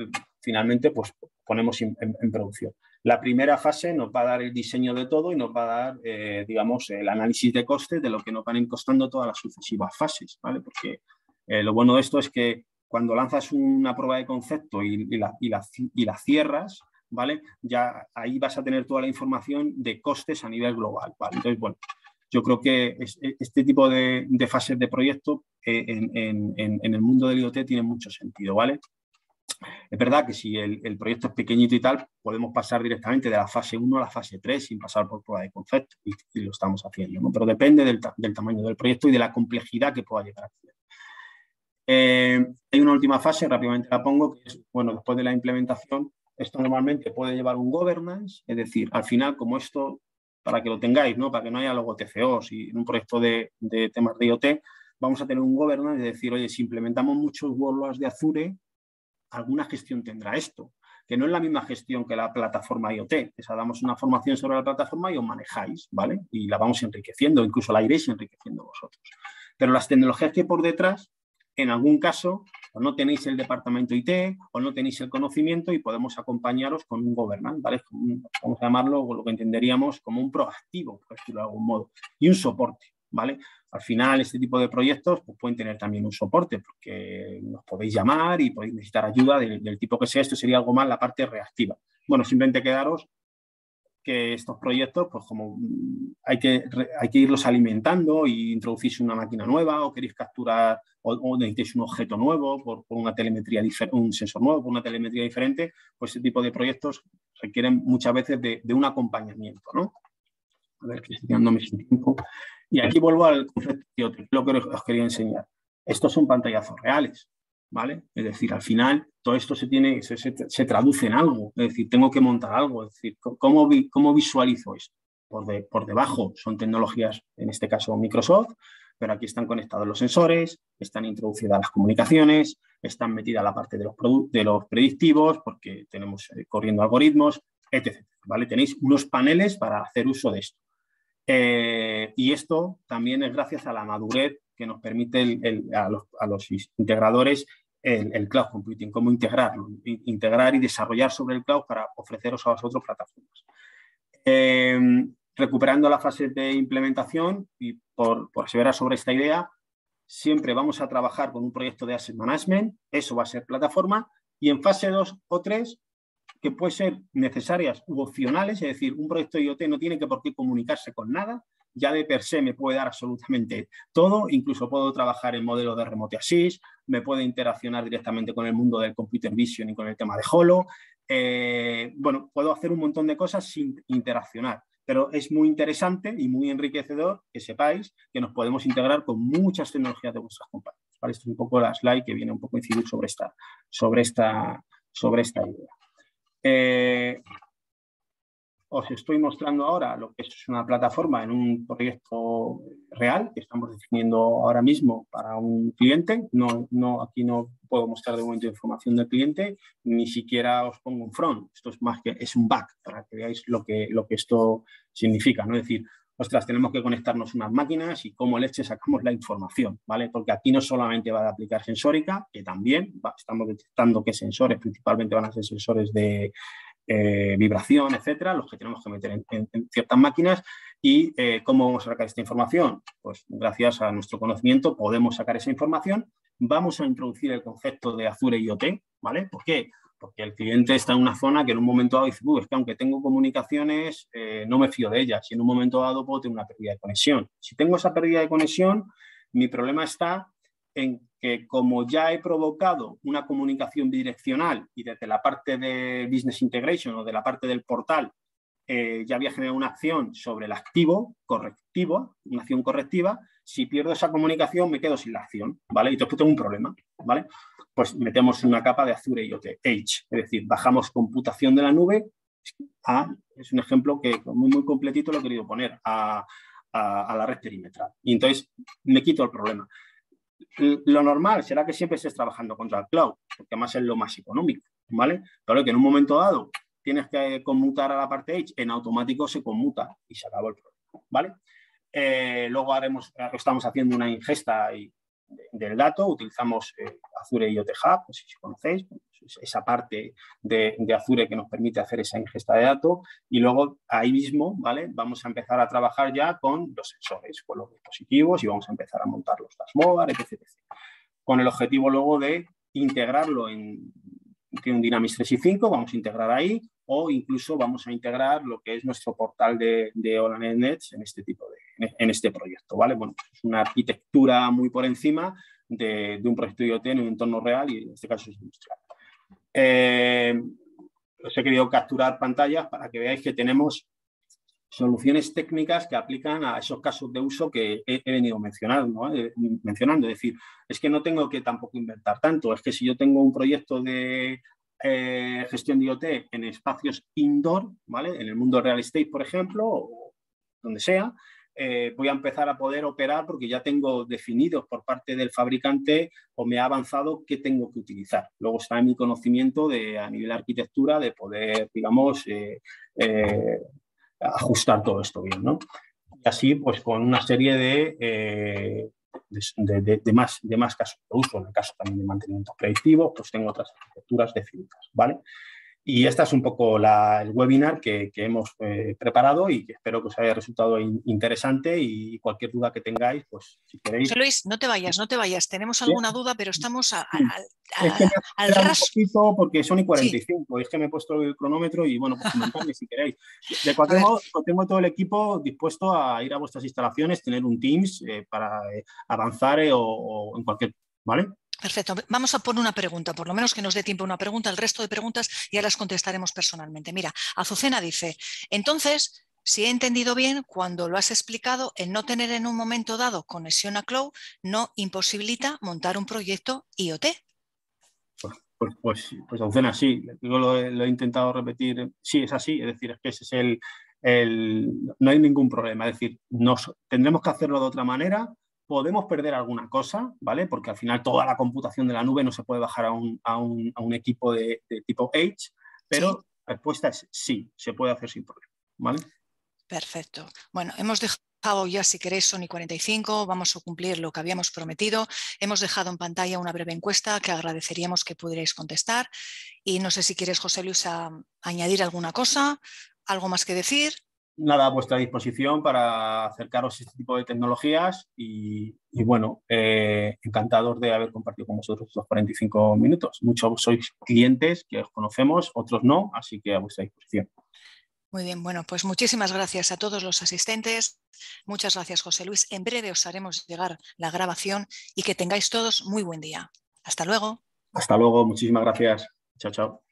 Speaker 1: finalmente, pues ponemos en producción. La primera fase nos va a dar el diseño de todo y nos va a dar, digamos, el análisis de costes de lo que nos van a ir costando todas las sucesivas fases, ¿vale? Porque lo bueno de esto es que cuando lanzas una prueba de concepto y la cierras, ¿vale? Ya ahí vas a tener toda la información de costes a nivel global, ¿vale? Entonces, bueno, yo creo que este tipo de fases de proyecto en el mundo del IoT tiene mucho sentido, ¿vale? Es verdad que si el proyecto es pequeñito y tal, podemos pasar directamente de la fase 1 a la fase 3 sin pasar por prueba de concepto y lo estamos haciendo, ¿no? Pero depende del tamaño del proyecto y de la complejidad que pueda llegar a tener. Hay una última fase, rápidamente la pongo, que es, bueno, después de la implementación, esto normalmente puede llevar un governance, es decir, al final, como esto, para que lo tengáis, ¿no? Para que no haya luego TCOs y en un proyecto de temas de IoT, vamos a tener un governance, es decir, oye, si implementamos muchos workloads de Azure, alguna gestión tendrá esto, que no es la misma gestión que la plataforma IoT. Damos una formación sobre la plataforma y os manejáis, ¿vale? Y la vamos enriqueciendo, incluso la iréis enriqueciendo vosotros. Pero las tecnologías que hay por detrás, en algún caso, o no tenéis el departamento IT o no tenéis el conocimiento y podemos acompañaros con un governance, ¿vale? Vamos a llamarlo lo que entenderíamos como un proactivo, por decirlo de algún modo, y un soporte, ¿vale? Al final, este tipo de proyectos pues, pueden tener también un soporte, porque nos podéis llamar y podéis necesitar ayuda del tipo que sea. Esto sería algo más la parte reactiva. Bueno, simplemente quedaros que estos proyectos, pues como hay que irlos alimentando y introducís una máquina nueva o queréis capturar o necesitéis un objeto nuevo por una telemetría diferente, un sensor nuevo por una telemetría diferente, pues ese tipo de proyectos requieren muchas veces de un acompañamiento, ¿no? A ver, que estoy dándome sin tiempo. Y aquí vuelvo al concepto de IoT, lo que os quería enseñar. Estos son pantallazos reales. ¿vale? Es decir, al final todo esto se traduce en algo, es decir, tengo que montar algo, es decir, ¿cómo visualizo esto? Por debajo son tecnologías, en este caso Microsoft, pero aquí están conectados los sensores, están introducidas las comunicaciones, están metida la parte de los predictivos, porque tenemos corriendo algoritmos, etc. ¿Vale? Tenéis unos paneles para hacer uso de esto. Y esto también es gracias a la madurez que nos permite a los integradores el cloud computing, cómo integrarlo, integrar y desarrollar sobre el cloud para ofreceros a vosotros plataformas. Recuperando la fase de implementación y por perseverar sobre esta idea, siempre vamos a trabajar con un proyecto de asset management, eso va a ser plataforma, y en fase 2 o 3, que pueden ser necesarias u opcionales, es decir, un proyecto de IoT no tiene que por qué comunicarse con nada, ya de per se me puede dar absolutamente todo, incluso puedo trabajar en modelos de remote assist, me puede interaccionar directamente con el mundo del computer vision y con el tema de Holo, bueno, puedo hacer un montón de cosas sin interaccionar, pero es muy interesante y muy enriquecedor que sepáis que nos podemos integrar con muchas tecnologías de vuestras compañías. ¿Vale? Esto es un poco la slide que viene un poco a incidir sobre esta idea. Os estoy mostrando ahora lo que es una plataforma en un proyecto real que estamos definiendo ahora mismo para un cliente. Aquí no puedo mostrar de momento información del cliente, ni siquiera os pongo un front. Esto es más que es un back para que veáis lo que esto significa, ¿no? Es decir, ostras, tenemos que conectarnos unas máquinas y cómo leche sacamos la información, ¿vale? Porque aquí no solamente va a aplicar sensórica, que también estamos detectando que sensores, principalmente van a ser sensores de vibración, etcétera, los que tenemos que meter en ciertas máquinas. ¿Y cómo vamos a sacar esta información? Pues gracias a nuestro conocimiento podemos sacar esa información. Vamos a introducir el concepto de Azure IoT, ¿vale? ¿Por qué? Porque el cliente está en una zona que en un momento dado dice, es que aunque tengo comunicaciones, no me fío de ellas y en un momento dado puedo tener una pérdida de conexión. Si tengo esa pérdida de conexión, mi problema está en que como ya he provocado una comunicación bidireccional y desde la parte de Business Integration o de la parte del portal ya había generado una acción sobre el activo correctivo, una acción correctiva, si pierdo esa comunicación me quedo sin la acción, ¿vale? Y entonces tengo un problema, ¿vale? Pues metemos una capa de Azure IoT, Edge, es decir, bajamos computación de la nube es un ejemplo que muy completito lo he querido poner, a la red perimetral. Y entonces me quito el problema. Lo normal será que siempre estés trabajando contra el cloud, porque además es lo más económico, ¿vale? Pero que en un momento dado tienes que conmutar a la parte Edge, en automático se conmuta y se acabó el problema, ¿vale? Luego estamos haciendo una ingesta del dato, utilizamos Azure IoT Hub, no sé si conocéis, esa parte de Azure que nos permite hacer esa ingesta de datos y luego ahí mismo, ¿vale? Vamos a empezar a trabajar ya con los sensores, con los dispositivos y vamos a empezar a montar los dashboards, etc. Con el objetivo luego de integrarlo en un Dynamics 365, vamos a integrar ahí o incluso vamos a integrar lo que es nuestro portal de All-NetNet en este proyecto, ¿vale? Bueno, es una arquitectura muy por encima de un proyecto IoT en un entorno real y en este caso es industrial. Os he querido capturar pantallas para que veáis que tenemos soluciones técnicas que aplican a esos casos de uso que he venido mencionando, ¿no? Es decir, es que no tengo que tampoco inventar tanto, es que si yo tengo un proyecto de gestión de IoT en espacios indoor, ¿vale? En el mundo real estate, por ejemplo, o donde sea, voy a empezar a poder operar porque ya tengo definidos por parte del fabricante o me ha avanzado qué tengo que utilizar. Luego está en mi conocimiento a nivel de arquitectura de poder, digamos, ajustar todo esto bien, ¿no? Y así, pues con una serie de más casos de uso, en el caso también de mantenimiento predictivo, pues tengo otras arquitecturas definidas, ¿vale? Y esta es un poco el webinar que hemos preparado y que espero que os haya resultado interesante y cualquier duda que tengáis, pues si queréis...
Speaker 2: José Luis, no te vayas. Tenemos alguna duda, pero estamos
Speaker 1: es que me
Speaker 2: al
Speaker 1: ha un
Speaker 2: ras.
Speaker 1: poquito porque son y 45.
Speaker 2: Sí.
Speaker 1: Es que me he puesto el cronómetro y, bueno, pues comentarme si queréis. De cualquier modo, tengo todo el equipo dispuesto a ir a vuestras instalaciones, tener un Teams para avanzar o en cualquier... ¿Vale?
Speaker 2: Perfecto. Vamos a poner una pregunta, por lo menos que nos dé tiempo a una pregunta. El resto de preguntas ya las contestaremos personalmente. Mira, Azucena dice, entonces, si he entendido bien, cuando lo has explicado, el no tener en un momento dado conexión a cloud no imposibilita montar un proyecto IoT.
Speaker 1: Pues Azucena, sí, yo lo he intentado repetir, sí, es así, es decir, es que ese es no hay ningún problema, es decir, tendremos que hacerlo de otra manera, podemos perder alguna cosa, ¿vale? Porque al final toda la computación de la nube no se puede bajar a un equipo de tipo Edge, pero
Speaker 2: Sí.
Speaker 1: la respuesta es sí, se puede hacer sin problema, ¿vale?
Speaker 2: Perfecto. Bueno, hemos dejado ya, si queréis, Sony 45, vamos a cumplir lo que habíamos prometido. Hemos dejado en pantalla una breve encuesta que agradeceríamos que pudierais contestar. Y no sé si quieres, José Luis, añadir alguna cosa, algo más que decir.
Speaker 1: Nada, a vuestra disposición para acercaros a este tipo de tecnologías y bueno, encantados de haber compartido con vosotros estos 45 minutos. Muchos sois clientes que os conocemos, otros no, así que a vuestra disposición.
Speaker 2: Muy bien, bueno, pues muchísimas gracias a todos los asistentes. Muchas gracias, José Luis. En breve os haremos llegar la grabación y que tengáis todos muy buen día. Hasta luego.
Speaker 1: Hasta luego, muchísimas gracias. Chao, chao.